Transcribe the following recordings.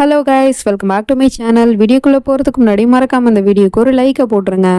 Hello guys, welcome back to my channel. வீடியோக்குள்ளே போகிறதுக்கு முன்னாடி மறக்காம இந்த வீடியோக்கு ஒரு லைக்கை போட்டுருங்க.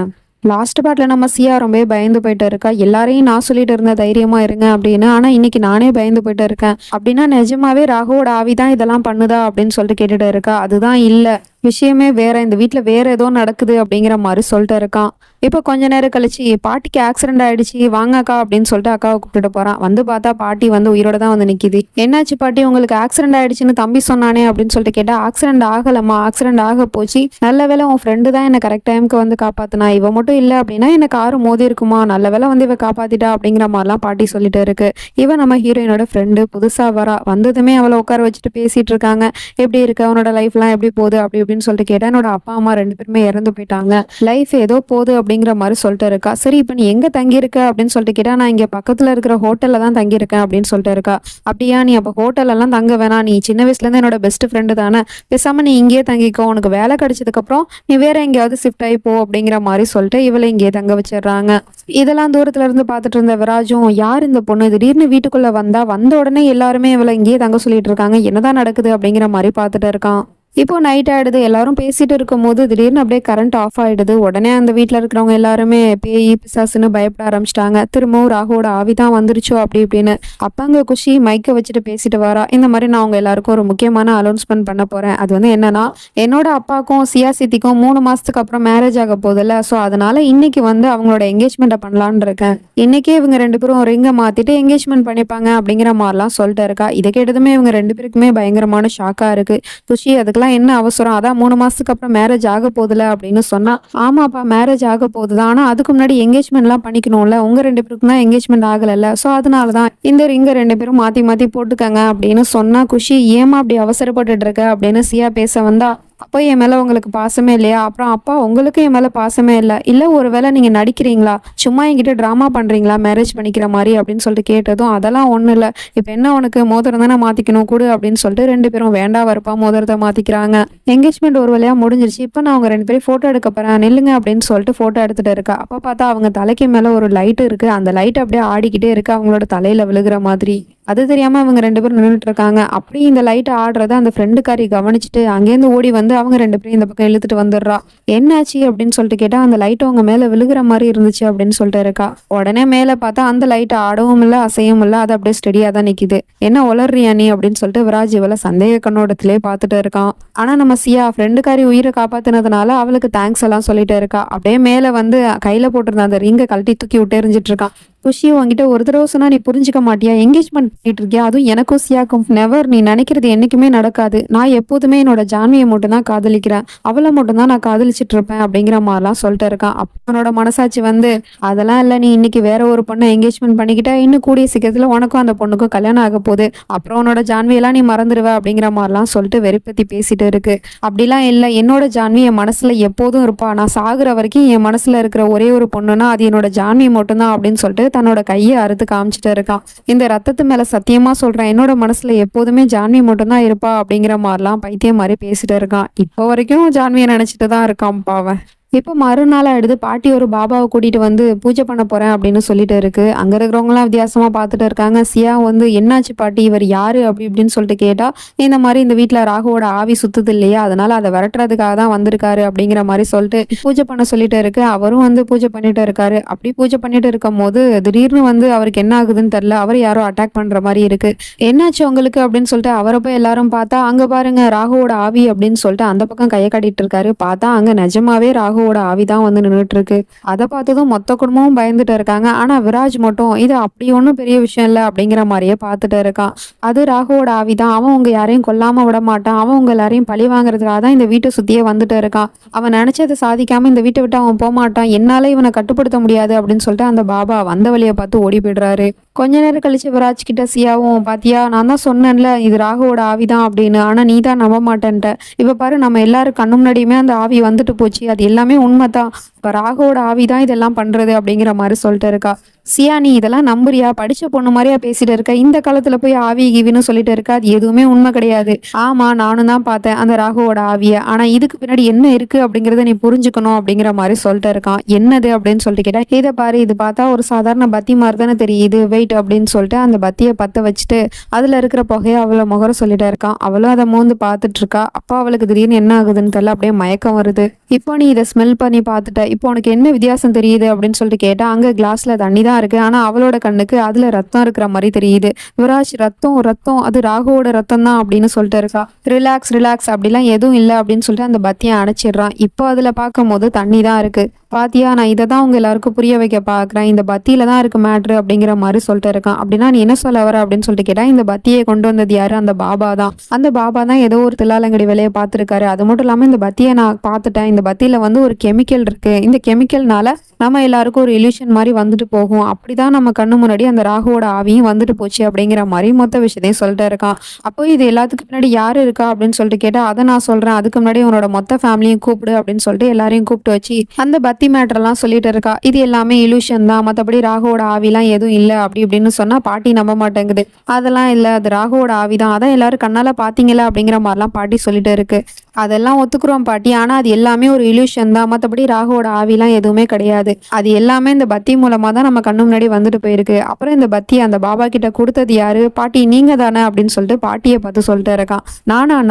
லாஸ்ட் பார்ட்டில் நம்ம சியா ரொம்ப பயந்து போயிட்டு இருக்கா. எல்லாரையும் நான் சொல்லிட்டு இருந்த தைரியமா இருங்க அப்படின்னு. ஆனால் இன்னைக்கு நானே பயந்து போயிட்டு இருக்கேன். அப்படின்னா நிஜமாவே ராகுவோட ஆவி தான் இதெல்லாம் பண்ணுதா அப்படின்னு சொல்லிட்டு கேட்டுட்டு இருக்கா. அதுதான் இல்லை, விஷயமே வேற, இந்த வீட்டில் வேற ஏதோ நடக்குது அப்படிங்கிற மாதிரி சொல்லிட்டு இருக்கான். இப்போ கொஞ்ச நேரம் கழிச்சு பாட்டிக்கு ஆக்சிடென்ட் ஆயிடுச்சு, வாங்க அக்கா அப்படின்னு சொல்லிட்டு அக்காவை கூப்பிட்டுட்டு போறான். வந்து பார்த்தா பாட்டி வந்து உயிரோட தான் வந்து நிக்குது. என்னாச்சு பாட்டி, உங்களுக்கு ஆக்சிடென்ட் ஆயிடுச்சுன்னு தம்பி சொன்னானே அப்படின்னு சொல்லிட்டு கேட்டா, ஆக்சிடென்ட் ஆகலம்மா, ஆக்சிடென்ட் ஆக போச்சு. நல்ல வேலை உன் ஃப்ரெண்டு தான் என்ன கரெக்ட் டைமுக்கு வந்து காப்பாத்தினா. இவ மட்டும் இல்லை அப்படின்னா என்ன காரு மோதி இருக்குமா. நல்ல வேலை வந்து இவ காப்பாத்திட்டா அப்படிங்கிற மாதிரிலாம் பாட்டி சொல்லிட்டு இருக்கு. இவன் நம்ம ஹீரோயினோட ஃப்ரெண்டு புதுசா வரா. வந்ததுமே அவளை உட்கார வச்சுட்டு பேசிட்டு இருக்காங்க. எப்படி இருக்கு, அவனோட லைஃப்லாம் எப்படி போகுது அப்படி இப்படின்னு சொல்லிட்டு கேட்டா, என்னோட அப்பா அம்மா 2 பேருமே இறந்து போயிட்டாங்க, லைஃப் ஏதோ போகுது அப்படிங்கிற மாதிரி சொல்லிட்டு இருக்கா. சரி, இப்போ நீ எங்க தங்கி இருக்க அப்படின்னு சொல்லிட்டு கேட்டா, நான் இங்க பக்கத்துல இருக்கிற ஹோட்டல்ல தான் தங்கியிருக்கேன் அப்படின்னு சொல்லிட்டு இருக்கா. அப்படியா, நீ அப்போ ஹோட்டல் எல்லாம் தங்க வேணாம், நீ சின்ன வயசுல இருந்து என்னோட பெஸ்ட் ஃப்ரெண்டு தானே, பேசாம நீ இங்கேயே தங்கிக்கோ, உனக்கு வேலை கிடைச்சதுக்கு அப்புறம் நீ வேற எங்கேயாவது ஷிஃப்ட் ஆகி போ அப்படிங்கிற மாதிரி சொல்லிட்டு இவளை இங்கேயே தங்க வச்சிடுறாங்க. இதெல்லாம் தூரத்துல இருந்து பார்த்துட்டு இருந்த விராஜும், யார் இந்த பொண்ணு திடீர்னு வீட்டுக்குள்ள வந்த உடனே எல்லாருமே இவளை இங்கேயே தங்க சொல்லிட்டு இருக்காங்க, என்னதான் நடக்குது அப்படிங்கிற மாதிரி பார்த்துட்டு இருக்கான். இப்போ நைட் ஆயிடுது. எல்லாரும் பேசிட்டு இருக்கும் போது திடீர்னு அப்படியே கரண்ட் ஆஃப் ஆயிடுது. உடனே அந்த வீட்டில் இருக்கிறவங்க எல்லாருமே பேய் பிசாசுன்னு பயப்பட ஆரம்பிச்சிட்டாங்க. திரும்பவும் ராகுவோட ஆவி தான் வந்துருச்சோ அப்படி இப்படின்னு. அப்பாங்க குஷி மைக்க வச்சுட்டு பேசிட்டு வரா. இந்த மாதிரி நான் அவங்க எல்லாருக்கும் ஒரு முக்கியமான அனௌன்ஸ்மெண்ட் பண்ண போறேன். அது வந்து என்னன்னா, என்னோட அப்பாக்கும் சியா சித்திக்கும் 3 மாசத்துக்கு அப்புறம் மேரேஜ் ஆக போகுதுல்ல, ஸோ அதனால இன்னைக்கு வந்து அவங்களோட என்கேஜ்மெண்ட்டை பண்ணலான்னு இருக்கேன். இன்னைக்கே இவங்க 2 பேரும் ரிங்கை மாத்திட்டு என்கேஜ்மெண்ட் பண்ணிப்பாங்க அப்படிங்கிற மாதிரிலாம் சொல்லிட்டு இருக்கா. இதை கேட்டதுமே இவங்க 2 பேருக்குமே பயங்கரமான ஷாக்கா இருக்கு. குஷி, அதுக்கு என்ன அவசரம், அதான் 3 மாசத்துக்கு அப்புறம் மேரேஜ் ஆக போகுதுல அப்படின்னு சொன்னா, ஆமாப்பா மேரேஜ் ஆக போகுதுதான், ஆனா அதுக்கு முன்னாடி என்கேஜ்மெண்ட் எல்லாம் பண்ணிக்கணும்ல, உங்க 2 பேருக்கும் தான் என்கேஜ்மெண்ட் ஆகல, சோ அதனாலதான் இந்த ரிங்க 2 பேரும் மாத்தி மாத்தி போட்டுக்கங்க அப்படின்னு சொன்னா. குஷி, ஏமா அப்படி அவசரப்பட்டுட்டு இருக்க அப்படின்னு சியா பேச வந்தா, அப்போ என் மேல உங்களுக்கு பாசமே இல்லையா, அப்புறம் அப்பா உங்களுக்கு என் மேல பாசமே இல்ல ஒருவேளை நீங்க நடிக்கிறீங்களா, சும்மா என்கிட்ட டிராமா பண்றீங்களா மேரேஜ் பண்ணிக்கிற மாதிரி அப்படின்னு சொல்லிட்டு கேட்டதும், அதெல்லாம் ஒண்ணு இல்ல, இப்ப என்ன உனக்கு மோதிரம் தானே மாத்திக்கணும் கூடு அப்படின்னு சொல்லிட்டு 2 பேரும் வேண்டா வரப்பா மோதிரத்தை மாத்திக்கிறாங்க. என்கேஜ்மெண்ட் ஒரு வழியா முடிஞ்சிருச்சு. இப்போ நான் அவங்க 2 பேரும் போட்டோ எடுக்க போறேன், நில்லுங்க அப்படின்னு சொல்லிட்டு போட்டோ எடுத்துட்டு இருக்கா. அப்ப பார்த்தா அவங்க தலைக்கு மேல ஒரு லைட் இருக்கு. அந்த லைட் அப்படியே ஆடிக்கிட்டே இருக்கு, அவங்களோட தலையில விழுகிற மாதிரி. அது தெரியாம அவங்க 2 பேரும் நின்றுட்டு இருக்காங்க. அப்படி இந்த லைட் ஆடுறத அந்த ஃப்ரெண்டுக்காரி கவனிச்சுட்டு அங்கேருந்து ஓடி வந்து அவங்க 2 பேரும் இந்த பக்கம் இழுத்துட்டு வந்துடுறா. என்னாச்சு அப்படின்னு சொல்லிட்டு கேட்டா, அந்த லைட் அவங்க மேல விழுகிற மாதிரி இருந்துச்சு அப்படின்னு சொல்லிட்டு இருக்கா. உடனே மேல பார்த்தா அந்த லைட் ஆடவும் இல்லை அசையவும் இல்லை, அது அப்படியே ஸ்டெடியா தான் நிக்குது. என்ன உளர்றியா நீ அப்படின்னு சொல்லிட்டு விராஜ் இவளை சந்தேக கண்ணோட்டத்திலே பார்த்துட்டு இருக்கான். ஆனா நம்ம சியா ஃப்ரெண்டுக்காரி உயிரை காப்பாத்தினதுனால அவளுக்கு தேங்க்ஸ் எல்லாம் சொல்லிட்டு இருக்கா. அப்படியே மேல வந்து கையில போட்டிருந்த அந்த ரிங்கை கழட்டி தூக்கி விட்டு எறிஞ்சிட்டு இருக்கான். குஷி, உங்ககிட்ட ஒரு தடவை சொன்னா நீ புரிஞ்சுக்க மாட்டியா, என்கேஜ்மெண்ட் பண்ணிட்டு இருக்கியா, அதுவும் எனக்கும் சியாக்கும். நெவர், நீ நினைக்கிறது என்னைக்குமே நடக்காது. நான் எப்போதுமே என்னோட ஜான்வியை மட்டும் தான் காதலிக்கிறேன், அவளை மட்டும் தான் நான் காதலிச்சிட்டு இருப்பேன் அப்படிங்கிற மாதிரிலாம் சொல்லிட்டு இருக்கான். அவனோட மனசாட்சி வந்து, அதெல்லாம் இல்லை, நீ இன்னைக்கு வேற ஒரு பொண்ணை என்கேஜ்மெண்ட் பண்ணிக்கிட்டா இன்னும் கூடிய சீக்கிரத்துல உனக்கும் அந்த பொண்ணுக்கும் கல்யாணம் ஆக போகுது, அப்புறம் உன்னோட ஜான்வியெல்லாம் நீ மறந்துடுவ அப்படிங்கிற மாதிரிலாம் சொல்லிட்டு வெறுப்பத்தி பேசிட்டு இருக்கு. அப்படிலாம் இல்லை, என்னோட ஜான்வி என் மனசுல எப்போதும் இருப்பா, நான் சாகுற வரைக்கும் என் மனசுல இருக்கிற ஒரே ஒரு பொண்ணுன்னா அது என்னோட ஜான்வி மட்டும்தான் அப்படின்னு சொல்லிட்டு தன்னோட கையை அறுத்து காமிச்சிட்டு இருக்கான். இந்த ரத்தத்து மேல சத்தியமா சொல்றேன், என்னோட மனசுல எப்போதுமே ஜான்வி மட்டும்தான் இருப்பா அப்படிங்கிற மாதிரிலாம் பைத்தியம் மாதிரி பேசிட்டு இருக்கான். இப்போ வரைக்கும் ஜான்வியை நினைச்சிட்டு தான் இருக்கான் பாவன். இப்போ மறுநாள் எடுத்து பாட்டி ஒரு பாபாவை கூட்டிட்டு வந்து பூஜை பண்ண போறேன் அப்படின்னு சொல்லிட்டு இருக்கு. அங்க இருக்கிறவங்களாம் வித்தியாசமா பார்த்துட்டு இருக்காங்க. சியா வந்து, என்னாச்சு பாட்டி, இவர் யாரு அப்படி இப்படின்னு சொல்லிட்டு கேட்டா, இந்த மாதிரி இந்த வீட்டுல ராகுவோட ஆவி சுத்துது இல்லையா, அதனால அதை விரட்டுறதுக்காக தான் வந்திருக்காரு அப்படிங்கிற மாதிரி சொல்லிட்டு பூஜை பண்ண சொல்லிட்டு இருக்கு. அவரும் வந்து பூஜை பண்ணிட்டு இருக்காரு. அப்படி பூஜை பண்ணிட்டு இருக்கும் போது திடீர்னு வந்து அவருக்கு என்ன ஆகுதுன்னு தெரியல, அவர் யாரோ அட்டாக் பண்ற மாதிரி இருக்கு. என்னாச்சு உங்களுக்கு அப்படின்னு சொல்லிட்டு அவரை போய் எல்லாரும் பார்த்தா, அங்க பாருங்க ராகுவோட ஆவி அப்படின்னு சொல்லிட்டு அந்த பக்கம் கையை காட்டிட்டு இருக்காரு. பார்த்தா அங்க நிஜமாவே ராகு ஆவிதான் வந்து நின்றுட்டு இருக்கு. அதை பார்த்ததும் மொத்த குடும்பமும் பயந்துட்டு இருக்காங்க. ஆனா விராஜ் மட்டும் இது அப்படி ஒன்றும் பெரிய விஷயம் இல்லை அப்படிங்கிற மாதிரியே பார்த்துட்டு இருக்கான். அது ராகுவோட ஆவிதான், அவன் உங்க யாரையும் கொல்லாம விட மாட்டான், அவன் உங்க எல்லாரையும் பழி வாங்குறதுக்காக தான் இந்த வீட்டை சுத்தியே வந்துட்டு இருக்கான், அவன் நினைச்சதை சாதிக்காம இந்த வீட்டை விட்டு அவன் போக மாட்டான், என்னால இவனை கட்டுப்படுத்த முடியாது அப்படின்னு சொல்லிட்டு அந்த பாபா வந்த வழியை பார்த்து ஓடி போயிடுறாரு. கொஞ்ச நேரம் கழிச்சு விராஜ் கிட்ட சியாவும், பாத்தியா நான் தான் சொன்னேன்ல இது ராகுவோட ஆவிதான் அப்படின்னு, ஆனா நீ தான் நம்ப மாட்டேன்ட்ட, இப்ப பாரு நம்ம எல்லாரும் கண்ணு முன்னாடியுமே அந்த ஆவி வந்துட்டு போச்சு, அது எல்லாமே உண்மைதான், இப்ப ராகுவோட ஆவி தான் இதெல்லாம் பண்றது அப்படிங்கிற மாதிரி சொல்லிட்டு இருக்கா. சியா நீ இதெல்லாம் நம்புறியா? படிச்ச பொண்ணு மாதிரியா பேசிட்டு இருக்க? இந்த காலத்துல போய் ஆவி கீவின்னு சொல்லிட்டு இருக்க, அது எதுவுமே உண்மை கிடையாது. ஆமா நானும் தான் பார்த்தேன் அந்த ராகுவோட ஆவிய, ஆனா இதுக்கு பின்னாடி என்ன இருக்கு அப்படிங்கறத நீ புரிஞ்சுக்கணும் அப்படிங்கிற மாதிரி சொல்லிட்டு இருக்கான். என்னது அப்படின்னு சொல்லிட்டு கேட்டா, இதை பாரு, இது பார்த்தா ஒரு சாதாரண பத்தி மாதிரி தானே தெரியுது, வெயிட் அப்படின்னு சொல்லிட்டு அந்த பத்தியை பத்த வச்சுட்டு அதுல இருக்கிற புகைய அவளை முகர சொல்லிட்டே இருக்கான். அவளும் அதை மோந்து பார்த்துட்டு இருக்கா. அப்போ அவளுக்கு திடீர்னு என்ன ஆகுதுன்னு தெரியல, அப்படியே மயக்கம் வருது. இப்போ நீ இதை ஸ்மெல் பண்ணி பார்த்துட்ட, இப்போ உனக்கு என்ன வித்தியாசம் தெரியுது அப்படின்னு சொல்லிட்டு கேட்டா, அங்க கிளாஸ்ல தண்ணி தான் இருக்கு, ஆனா அவளோட கண்ணுக்கு அதுல ரத்தம் இருக்கிற மாதிரி தெரியுது. யுவராஜ் ரத்தம் ரத்தம், அது ராகுவோட ரத்தம் தான் அப்படின்னு சொல்லிட்டு இருக்கா. ரிலாக்ஸ் ரிலாக்ஸ், அப்படிலாம் எதுவும் இல்லை அப்படின்னு சொல்லிட்டு அந்த பத்தியை அணைச்சிடுறான். இப்போ அதுல பார்க்கும் போது தண்ணி தான் இருக்கு. பாத்தியா, நான் இதை தான் உங்க எல்லாருக்கும் புரிய வைக்க பாக்குறேன், இந்த பத்தியில தான் இருக்கு மேட்ரு அப்படிங்கிற மாதிரி சொல்லிட்டு இருக்கான். அப்படின்னா நீ என்ன சொல்ல வர அப்படின்னு சொல்லிட்டு கேட்டா, இந்த பத்தியை கொண்டு வந்தது யாரு? அந்த பாபா தான். அந்த பாபா தான் ஏதோ ஒரு தில்லாலங்கடி வேலையை பார்த்துருக்காரு. அது மட்டும் இல்லாம இந்த பத்தியை நான் பார்த்துட்டேன், இந்த பத்தியில வந்து ஒரு கெமிக்கல் இருக்கு, இந்த கெமிக்கல்னால நம்ம எல்லாருக்கும் ஒரு இல்யூஷன் மாதிரி வந்துட்டு போகும், அப்படிதான் நம்ம கண்ணு முன்னாடி அந்த ராகுவோட ஆவியும் வந்துட்டு போச்சு அப்படிங்கிற மாதிரி மொத்த விஷயத்தையும் சொல்லிட்டு இருக்கான். அப்போ இது எல்லாத்துக்கு பின்னாடி யாரு இருக்கா அப்படின்னு சொல்லிட்டு கேட்டா, அதை நான் சொல்றேன், அதுக்கு முன்னாடி உன்னோட மொத்த ஃபேமிலியும் கூப்பிடு அப்படின்னு சொல்லிட்டு எல்லாரையும் கூப்பிட்டு வச்சு அந்த பத்தி மேட்டர்லாம் சொல்லிட்டு இருக்கா. இது எல்லாமே இலூஷன் தான், மற்றபடி ராகுவோட ஆவிலாம் எதுவும் இல்லை அப்படி இப்படின்னு சொன்னா பாட்டி நம்ப மாட்டேங்குது. அதெல்லாம் இல்லை, அது ராகுவோட ஆவி தான், அதான் எல்லாரும் கண்ணால பாத்தீங்களா அப்படிங்கிற மாதிரிலாம் பாட்டி சொல்லிட்டு இருக்கு. அதெல்லாம் ஒத்துக்குறோம் பாட்டி, ஆனா அது எல்லாமே ஒரு இலூஷன் தான், மற்றபடி ராகுவோட ஆவிலாம் எதுவுமே கிடையாது. அது எல்லாமே இந்த பத்தி மூலமா தான் நம்ம கண்ணு முன்னாடி வந்துட்டு போயிருக்கு. அப்புறம் இந்த பத்தி அந்த பாபா கிட்ட கொடுத்தது யாரு? பாட்டி நீங்க தானே அப்படின்னு சொல்லிட்டு பாட்டியை பார்த்து சொல்லிட்டு இருக்கான்.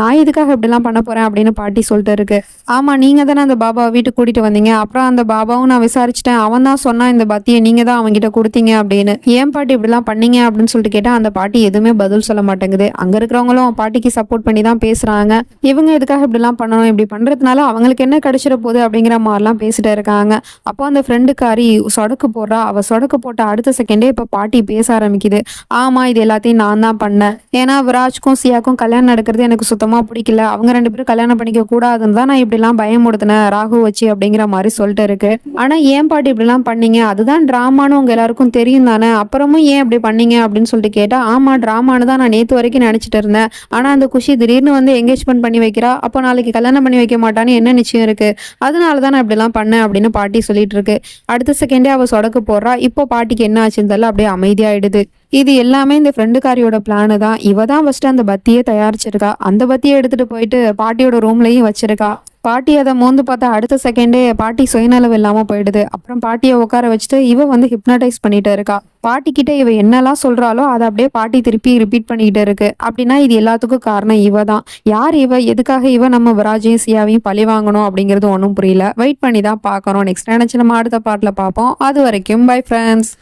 நான் இதுக்காக இப்படிலாம் பண்ண போறேன் அப்படின்னு பாட்டி சொல்லிட்டு இருக்கு. ஆமா நீங்க தானே அந்த பாபாவை வீட்டுக்கு கூட்டிட்டு வந்தீங்க, அப்புறம் அந்த பாபாவும் நான் விசாரிச்சுட்டேன், அவன் தான் சொன்னா இந்த பத்தியை நீங்க தான் அவன்கிட்ட கொடுத்தீங்க அப்படின்னு. ஏன் பாட்டி இப்படிலாம் பண்ணீங்க அப்படின்னு சொல்லிட்டு கேட்டா அந்த பாட்டி எதுவுமே பதில் சொல்ல மாட்டேங்குது. அங்க இருக்கிறவங்களும் பாட்டிக்கு சப்போர்ட் பண்ணி தான் பேசுறாங்க. இவங்க எதுக்காக இப்படிலாம் பண்ணணும், இப்படி பண்றதுனால அவங்களுக்கு என்ன கிடைச்சிட போகுது அப்படிங்கிற மாதிரிலாம் பேசிட்டு இருக்காங்க. அப்போ அந்த ஃப்ரெண்டுக்காரி சொடக்கு போடுறா. அவ சொடக்கு போட்ட அடுத்த செகண்டே இப்ப பாட்டி பேச ஆரம்பிக்குது. ஆமா இது எல்லாத்தையும் நான் தான் பண்ணேன், ஏன்னா விராஜ்க்கும் சியாக்கும் கல்யாணம் நடக்கிறது எனக்கு சுத்தமா பிடிக்கல, அவங்க 2 பேரும் கல்யாணம் பண்ணிக்க கூடாதுன்னு தான் நான் இப்படிலாம் பயமுடுத்தினேன் ராகு வச்சு அப்படிங்கிற மாதிரி சொல்லிட்டு இருக்கு. ஆனா ஏன் பாட்டி இப்படிலாம் பண்ணீங்க, அதுதான் டிராமான்னு உங்க எல்லாருக்கும் தெரியும் தானே, அப்புறமும் ஏன் இப்படி பண்ணீங்க அப்படின்னு சொல்லிட்டு கேட்டா, ஆமா டிராமான்னு தான் நான் நேத்து வரைக்கும் நினைச்சிட்டு இருந்தேன், ஆனா அந்த குஷி திடீர்னு வந்து என்கேஜ்மெண்ட் பண்ணி வைக்கிறா, அப்போ நாளைக்கு கல்யாணம் பண்ணி வைக்க மாட்டான்னு என்ன நிச்சயம் இருக்கு, அதனாலதான் நான் இப்படிலாம் பண்ணேன் அப்படின்னு பாட்டி சொல்லிட்டு இருக்கு. அடுத்த செகண்டே அவ சொடக்கு போடுறா. இப்போ பாட்டிக்கு என்ன ஆச்சுன்னு தெரியல, அப்படியே அமைதியாயிடுது. இது எல்லாமே இந்த ஃப்ரெண்டுக்காரியோட பிளானு தான். இவ தான் ஃபர்ஸ்ட் அந்த பத்தியை தயாரிச்சிருக்கா. அந்த பத்தியை எடுத்துட்டு போயிட்டு பாட்டியோட ரூம்லயும் வச்சிருக்கா. பாட்டி அதை மோந்து பார்த்தா அடுத்த செகண்டே பாட்டி சுயநலவு இல்லாம போயிடுது. அப்புறம் பாட்டியை உட்கார வச்சுட்டு இவ வந்து ஹிப்னடைஸ் பண்ணிட்டு இருக்கா. பாட்டி கிட்ட இவ என்னெல்லாம் சொல்றாளோ அதை அப்படியே பாட்டி திருப்பி ரிப்பீட் பண்ணிக்கிட்டு இருக்கு. அப்படின்னா இது எல்லாத்துக்கும் காரணம் இவ தான். யார் இவ, எதுக்காக இவ நம்ம விராஜையும் சியாவையும் பழி வாங்கணும் அப்படிங்கிறது ஒன்றும் புரியல. வெயிட் பண்ணி தான் பார்க்கணும். நெக்ஸ்ட் நினைச்சு நம்ம அடுத்த பாட்டில் பார்ப்போம். அது வரைக்கும் பை ஃப்ரெண்ட்ஸ்.